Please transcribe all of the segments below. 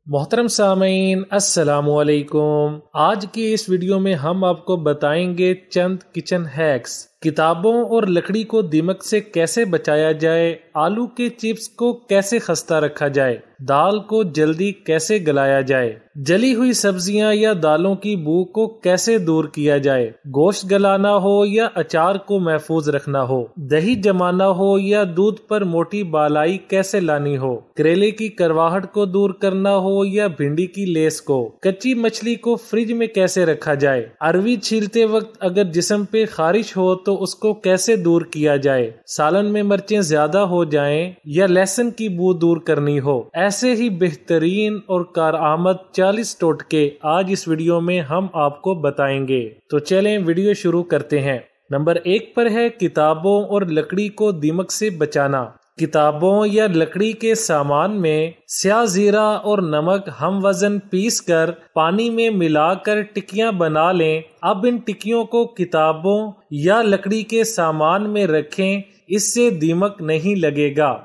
محترم سامعین السلام علیکم۔ آج کی اس ویڈیو میں ہم آپ کو بتائیں گے چند کچن ہیکس۔ کتابوں اور لکڑی کو دیمک سے کیسے بچایا جائے، آلو کے چپس کو کیسے خستہ رکھا جائے، دال کو جلدی کیسے گلایا جائے، جلی ہوئی سبزیاں یا دالوں کی بو کو کیسے دور کیا جائے، گوشت گلانا ہو یا اچار کو محفوظ رکھنا ہو، دہی جمانا ہو یا دودھ پر موٹی بالائی کیسے لانی ہو، کریلے کی کرواہٹ کو دور کرنا ہو یا بھنڈی کی لیس کو، کچی مچھلی کو فریج میں کیسے رکھا جائے، اروی چھیلتے وقت اگر جسم پہ خارش ہو تو اس کو کیسے دور کیا جائے، سالن میں مرچیں زیادہ ہو جائیں یا لہسن کی بو دور کرنی ہو۔ ایسے ہی بہترین اور کارآمد 40 ٹوٹکے آج اس ویڈیو میں ہم آپ کو بتائیں گے، تو چلیں ویڈیو شروع کرتے ہیں۔ نمبر 1 پر ہے کتابوں اور لکڑی کو دیمک سے بچانا۔ کتابوں یا لکڑی کے سامان میں سیاہ زیرہ اور نمک ہم وزن پیس کر پانی میں ملا کر ٹکیاں بنا لیں۔ اب ان ٹکیوں کو کتابوں یا لکڑی کے سامان میں رکھیں، اس سے دیمک نہیں لگے گا۔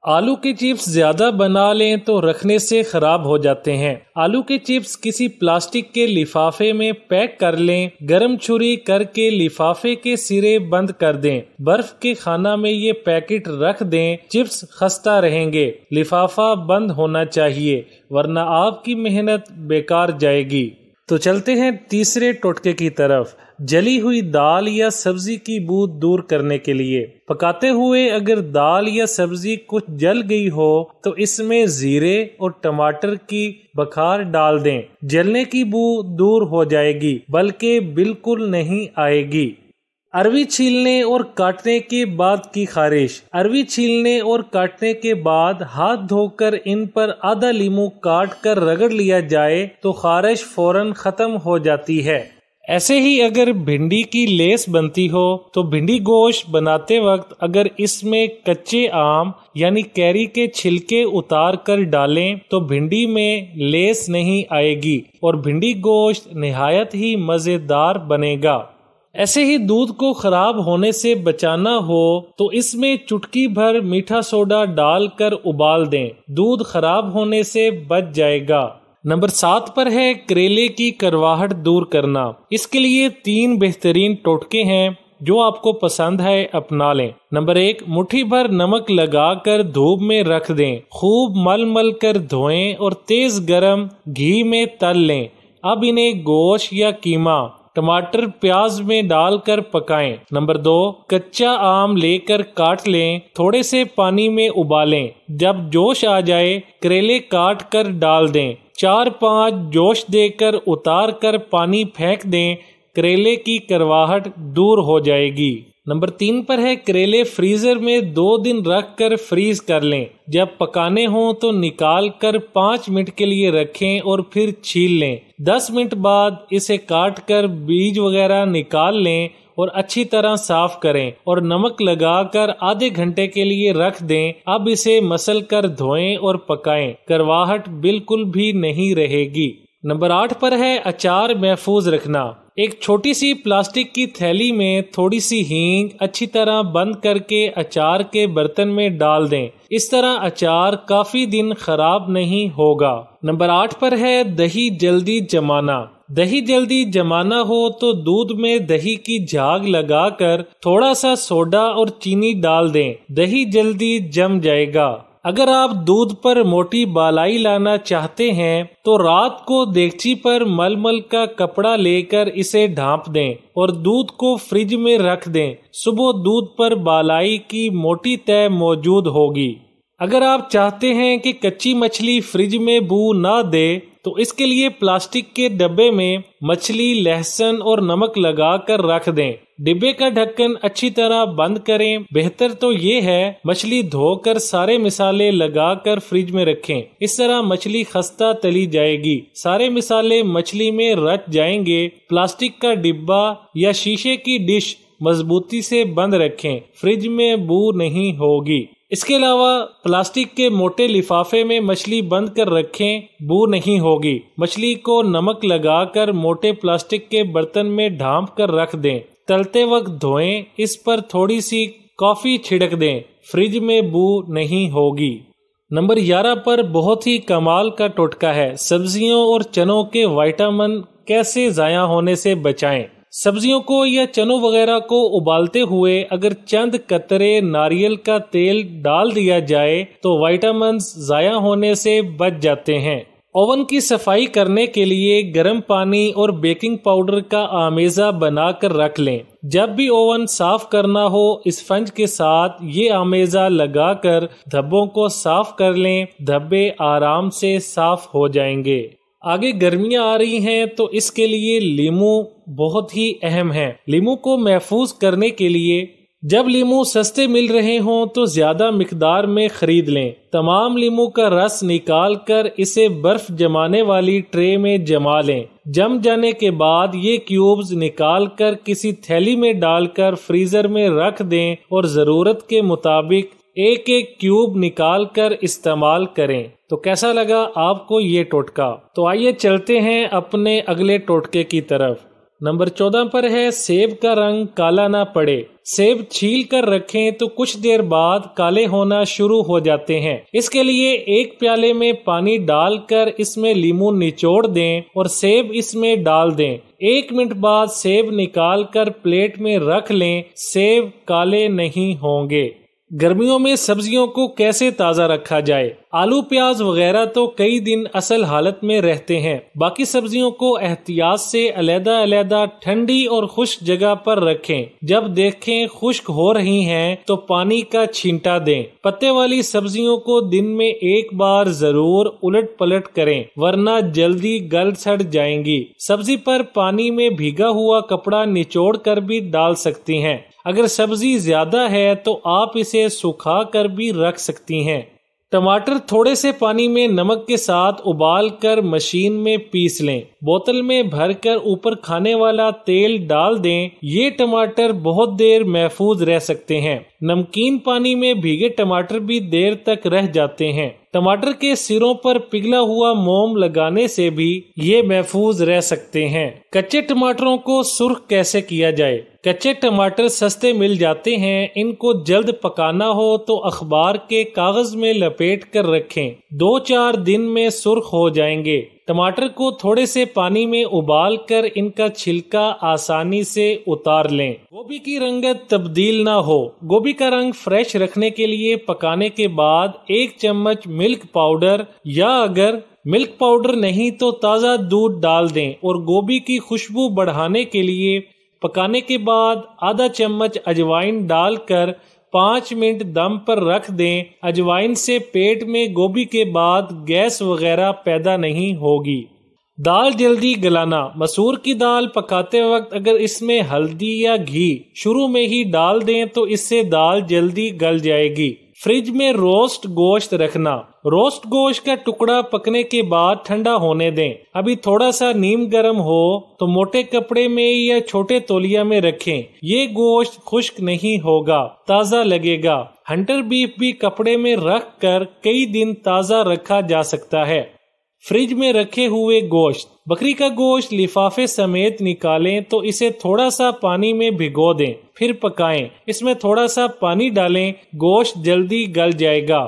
آلو کے چپس زیادہ بنا لیں تو رکھنے سے خراب ہو جاتے ہیں۔ آلو کے چپس کسی پلاسٹک کے لفافے میں پیک کر لیں، گرم چھری کر کے لفافے کے سرے بند کر دیں، برف کے خانہ میں یہ پیکٹ رکھ دیں، چپس خستہ رہیں گے۔ لفافہ بند ہونا چاہیے ورنہ آپ کی محنت بیکار جائے گی۔ تو چلتے ہیں تیسرے ٹوٹکے کی طرف، جلی ہوئی دال یا سبزی کی بو دور کرنے کے لیے۔ پکاتے ہوئے اگر دال یا سبزی کچھ جل گئی ہو تو اس میں زیرے اور ٹماٹر کی بخار ڈال دیں، جلنے کی بو دور ہو جائے گی بلکہ بالکل نہیں آئے گی۔ اروی چھیلنے اور کاٹنے کے بعد کی خارش۔ اروی چھیلنے اور کاٹنے کے بعد ہاتھ دھو کر ان پر آدھا لیمو کاٹ کر رگڑ لیا جائے تو خارش فوراً ختم ہو جاتی ہے۔ ایسے ہی اگر بھنڈی کی لیس بنتی ہو تو بھنڈی گوشت بناتے وقت اگر اس میں کچے آم یعنی کیری کے چھلکے اتار کر ڈالیں تو بھنڈی میں لیس نہیں آئے گی اور بھنڈی گوشت نہایت ہی مزیدار بنے گا۔ ایسے ہی دودھ کو خراب ہونے سے بچانا ہو تو اس میں چٹکی بھر میٹھا سوڈا ڈال کر ابال دیں، دودھ خراب ہونے سے بچ جائے گا۔ نمبر 7 پر ہے کریلے کی کرواہٹ دور کرنا۔ اس کے لیے 3 بہترین ٹوٹکے ہیں، جو آپ کو پسند ہے اپنا لیں۔ نمبر 1، مٹھی بھر نمک لگا کر دھوپ میں رکھ دیں، خوب مل مل کر دھوئیں اور تیز گرم گھی میں تل لیں۔ اب انہیں گوشت یا قیمہ، ٹماٹر، پیاز میں ڈال کر پکائیں۔ نمبر 2، کچا آم لے کر کاٹ لیں، تھوڑے سے پانی میں ابالیں، جب جوش آ جائے کریلے کاٹ کر ڈال دیں، 4-5 جوش دے کر اتار کر پانی پھینک دیں، کریلے کی کرواہٹ دور ہو جائے گی۔ نمبر 3 پر ہے کریلے فریزر میں 2 دن رکھ کر فریز کر لیں، جب پکانے ہوں تو نکال کر 5 منٹ کے لیے رکھیں اور پھر چھیل لیں۔ 10 منٹ بعد اسے کاٹ کر بیج وغیرہ نکال لیں اور اچھی طرح صاف کریں اور نمک لگا کر آدھے گھنٹے کے لیے رکھ دیں۔ اب اسے مسل کر دھوئیں اور پکائیں، کرواہٹ بالکل بھی نہیں رہے گی۔ نمبر 8 پر ہے اچار محفوظ رکھنا۔ ایک چھوٹی سی پلاسٹک کی تھیلی میں تھوڑی سی ہینگ اچھی طرح بند کر کے اچار کے برتن میں ڈال دیں، اس طرح اچار کافی دن خراب نہیں ہوگا۔ نمبر 8 پر ہے دہی جلدی جمانا۔ دہی جلدی جمانا ہو تو دودھ میں دہی کی جھاگ لگا کر تھوڑا سا سوڈا اور چینی ڈال دیں، دہی جلدی جم جائے گا۔ اگر آپ دودھ پر موٹی بالائی لانا چاہتے ہیں تو رات کو دیگچی پر مل مل کا کپڑا لے کر اسے ڈھانپ دیں اور دودھ کو فریج میں رکھ دیں، صبح دودھ پر بالائی کی موٹی تہ موجود ہوگی۔ اگر آپ چاہتے ہیں کہ کچی مچھلی فریج میں بو نہ دے تو اس کے لیے پلاسٹک کے ڈبے میں مچھلی، لہسن اور نمک لگا کر رکھ دیں، ڈبے کا ڈھکن اچھی طرح بند کریں۔ بہتر تو یہ ہے مچھلی دھو کر سارے مسالے لگا کر فریج میں رکھیں، اس طرح مچھلی خستہ تلی جائے گی، سارے مسالے مچھلی میں رچ جائیں گے۔ پلاسٹک کا ڈبہ یا شیشے کی ڈش مضبوطی سے بند رکھیں، فریج میں بو نہیں ہوگی۔ اس کے علاوہ پلاسٹک کے موٹے لفافے میں مچھلی بند کر رکھیں، بو نہیں ہوگی۔ مچھلی کو نمک لگا کر موٹے پلاسٹک کے برتن میں ڈھانپ کر رکھ دیں، تلتے وقت دھوئیں، اس پر تھوڑی سی کافی چھڑک دیں، فریج میں بو نہیں ہوگی۔ نمبر 11 پر بہت ہی کمال کا ٹوٹکا ہے، سبزیوں اور چنوں کے وائٹامن کیسے ضائع ہونے سے بچائیں۔ سبزیوں کو یا چنوں وغیرہ کو ابالتے ہوئے اگر چند قطرے ناریل کا تیل ڈال دیا جائے تو وائٹامنز ضائع ہونے سے بچ جاتے ہیں۔ اوون کی صفائی کرنے کے لیے گرم پانی اور بیکنگ پاؤڈر کا آمیزہ بنا کر رکھ لیں۔ جب بھی اوون صاف کرنا ہو اسفنج کے ساتھ یہ آمیزہ لگا کر دھبوں کو صاف کر لیں، دھبے آرام سے صاف ہو جائیں گے۔ آگے گرمیاں آ رہی ہیں تو اس کے لیے لیمو بہت ہی اہم ہے۔ لیمو کو محفوظ کرنے کے لیے جب لیمو سستے مل رہے ہوں تو زیادہ مقدار میں خرید لیں۔ تمام لیمو کا رس نکال کر اسے برف جمانے والی ٹرے میں جما لیں۔ جم جانے کے بعد یہ کیوبز نکال کر کسی تھیلی میں ڈال کر فریزر میں رکھ دیں اور ضرورت کے مطابق ایک ایک کیوب نکال کر استعمال کریں۔ تو کیسا لگا آپ کو یہ ٹوٹکا؟ تو آئیے چلتے ہیں اپنے اگلے ٹوٹکے کی طرف۔ نمبر 14 پر ہے سیب کا رنگ کالا نہ پڑے۔ سیب چھیل کر رکھیں تو کچھ دیر بعد کالے ہونا شروع ہو جاتے ہیں۔ اس کے لیے ایک پیالے میں پانی ڈال کر اس میں لیمو نچوڑ دیں اور سیب اس میں ڈال دیں۔ 1 منٹ بعد سیب نکال کر پلیٹ میں رکھ لیں، سیب کالے نہیں ہوں گے۔ گرمیوں میں سبزیوں کو کیسے تازہ رکھا جائے؟ آلو پیاز وغیرہ تو کئی دن اصل حالت میں رہتے ہیں، باقی سبزیوں کو احتیاط سے علیحدہ علیحدہ ٹھنڈی اور خشک جگہ پر رکھیں۔ جب دیکھیں خشک ہو رہی ہیں تو پانی کا چھینٹا دیں۔ پتے والی سبزیوں کو دن میں ایک بار ضرور الٹ پلٹ کریں ورنہ جلدی گل سڑ جائیں گی۔ سبزی پر پانی میں بھیگا ہوا کپڑا نچوڑ کر بھی ڈال سکتی ہیں۔ اگر سبزی زیادہ ہے تو آپ اسے سکھا کر بھی رکھ سکتی ہیں۔ ٹماٹر تھوڑے سے پانی میں نمک کے ساتھ ابال کر مشین میں پیس لیں۔ بوتل میں بھر کر اوپر کھانے والا تیل ڈال دیں۔ یہ ٹماٹر بہت دیر محفوظ رہ سکتے ہیں۔ نمکین پانی میں بھیگے ٹماٹر بھی دیر تک رہ جاتے ہیں۔ ٹماٹر کے سروں پر پگھلا ہوا موم لگانے سے بھی یہ محفوظ رہ سکتے ہیں۔ کچے ٹماٹروں کو سرخ کیسے کیا جائے؟ کچے ٹماٹر سستے مل جاتے ہیں، ان کو جلد پکانا ہو تو اخبار کے کاغذ میں لپیٹ کر رکھیں، 2-4 دن میں سرخ ہو جائیں گے۔ ٹماٹر کو تھوڑے سے پانی میں ابال کر ان کا چھلکا آسانی سے اتار لیں۔ گوبھی کی رنگت تبدیل نہ ہو۔ گوبھی کا رنگ فریش رکھنے کے لیے پکانے کے بعد 1 چمچ ملک پاؤڈر یا اگر ملک پاؤڈر نہیں تو تازہ دودھ ڈال دیں اور گوبھی کی خوشبو بڑھانے کے لیے پکانے کے بعد آدھا چمچ اجوائن ڈال کر 5 منٹ دم پر رکھ دیں۔ اجوائن سے پیٹ میں گوبھی کے بعد گیس وغیرہ پیدا نہیں ہوگی۔ دال جلدی گلانا۔ مسور کی دال پکاتے وقت اگر اس میں ہلدی یا گھی شروع میں ہی ڈال دیں تو اس سے دال جلدی گل جائے گی۔ فریج میں روسٹ گوشت رکھنا۔ روسٹ گوشت کا ٹکڑا پکنے کے بعد ٹھنڈا ہونے دیں۔ ابھی تھوڑا سا نیم گرم ہو تو موٹے کپڑے میں یا چھوٹے تولیہ میں رکھیں۔ یہ گوشت خشک نہیں ہوگا، تازہ لگے گا۔ ہنٹر بیف بھی کپڑے میں رکھ کر کئی دن تازہ رکھا جا سکتا ہے۔ فریج میں رکھے ہوئے گوشت۔ بکری کا گوشت لفافے سمیت نکالیں تو اسے تھوڑا سا پانی میں بھگو دیں، پھر پکائیں۔ اس میں تھوڑا سا پانی ڈالیں، گوشت جلدی گل جائے گا۔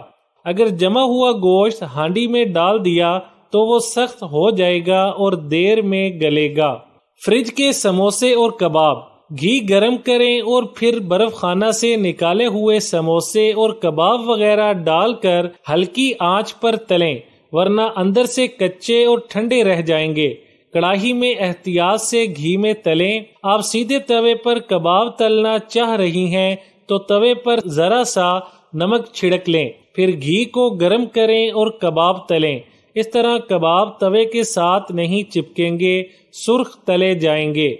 اگر جمع ہوا گوشت ہانڈی میں ڈال دیا تو وہ سخت ہو جائے گا اور دیر میں گلے گا۔ فریج کے سموسے اور کباب۔ گھی گرم کریں اور پھر برف خانہ سے نکالے ہوئے سموسے اور کباب وغیرہ ڈال کر ہلکی آنچ پر تلیں، ورنہ اندر سے کچے اور ٹھنڈے رہ جائیں گے۔ کڑاہی میں احتیاط سے گھی میں تلیں۔ آپ سیدھے توے پر کباب تلنا چاہ رہی ہیں تو توے پر ذرا سا نمک چھڑک لیں، پھر گھی کو گرم کریں اور کباب تلیں۔ اس طرح کباب توے کے ساتھ نہیں چپکیں گے، سرخ تلے جائیں گے۔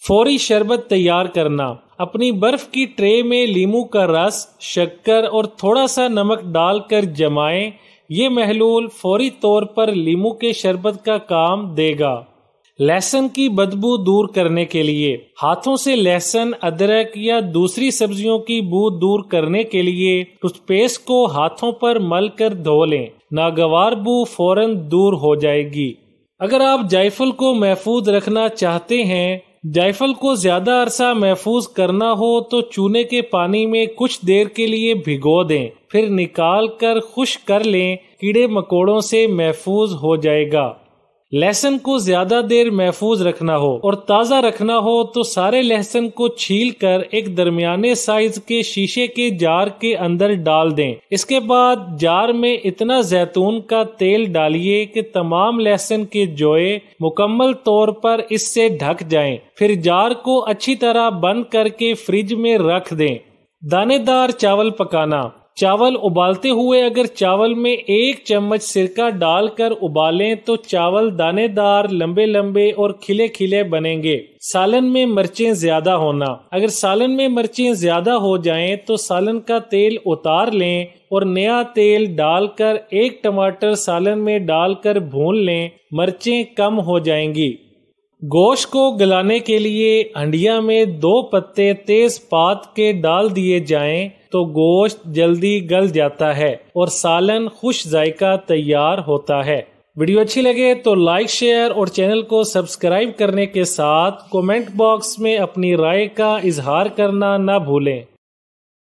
فوری شربت تیار کرنا۔ اپنی برف کی ٹرے میں لیمو کا رس، شکر اور تھوڑا سا نمک ڈال کر جمائیں۔ یہ محلول فوری طور پر لیمو کے شربت کا کام دے گا۔ لہسن کی بدبو دور کرنے کے لیے ہاتھوں سے لہسن، ادرک یا دوسری سبزیوں کی بو دور کرنے کے لیے ٹوتھ پیسٹ کو ہاتھوں پر مل کر دھو لیں، ناگوار بو فوراً دور ہو جائے گی۔ اگر آپ جائفل کو محفوظ رکھنا چاہتے ہیں، جائفل کو زیادہ عرصہ محفوظ کرنا ہو تو چونے کے پانی میں کچھ دیر کے لیے بھگو دیں، پھر نکال کر خشک کر لیں، کیڑے مکوڑوں سے محفوظ ہو جائے گا۔ لہسن کو زیادہ دیر محفوظ رکھنا ہو اور تازہ رکھنا ہو تو سارے لہسن کو چھیل کر ایک درمیانے سائز کے شیشے کے جار کے اندر ڈال دیں۔ اس کے بعد جار میں اتنا زیتون کا تیل ڈالیے کہ تمام لہسن کے جوئے مکمل طور پر اس سے ڈھک جائیں، پھر جار کو اچھی طرح بند کر کے فریج میں رکھ دیں۔ دانے دار چاول پکانا۔ چاول ابالتے ہوئے اگر چاول میں 1 چمچ سرکہ ڈال کر ابالیں تو چاول دانے دار، لمبے لمبے اور کھلے کھلے بنیں گے۔ سالن میں مرچیں زیادہ ہونا۔ اگر سالن میں مرچیں زیادہ ہو جائیں تو سالن کا تیل اتار لیں اور نیا تیل ڈال کر 1 ٹماٹر سالن میں ڈال کر بھون لیں، مرچیں کم ہو جائیں گی۔ گوشت کو گلانے کے لیے ہنڈیا میں 2 پتے تیز پات کے ڈال دیے جائیں تو گوشت جلدی گل جاتا ہے اور سالن خوش ذائقہ تیار ہوتا ہے۔ ویڈیو اچھی لگے تو لائک، شیئر اور چینل کو سبسکرائب کرنے کے ساتھ کومنٹ باکس میں اپنی رائے کا اظہار کرنا نہ بھولیں۔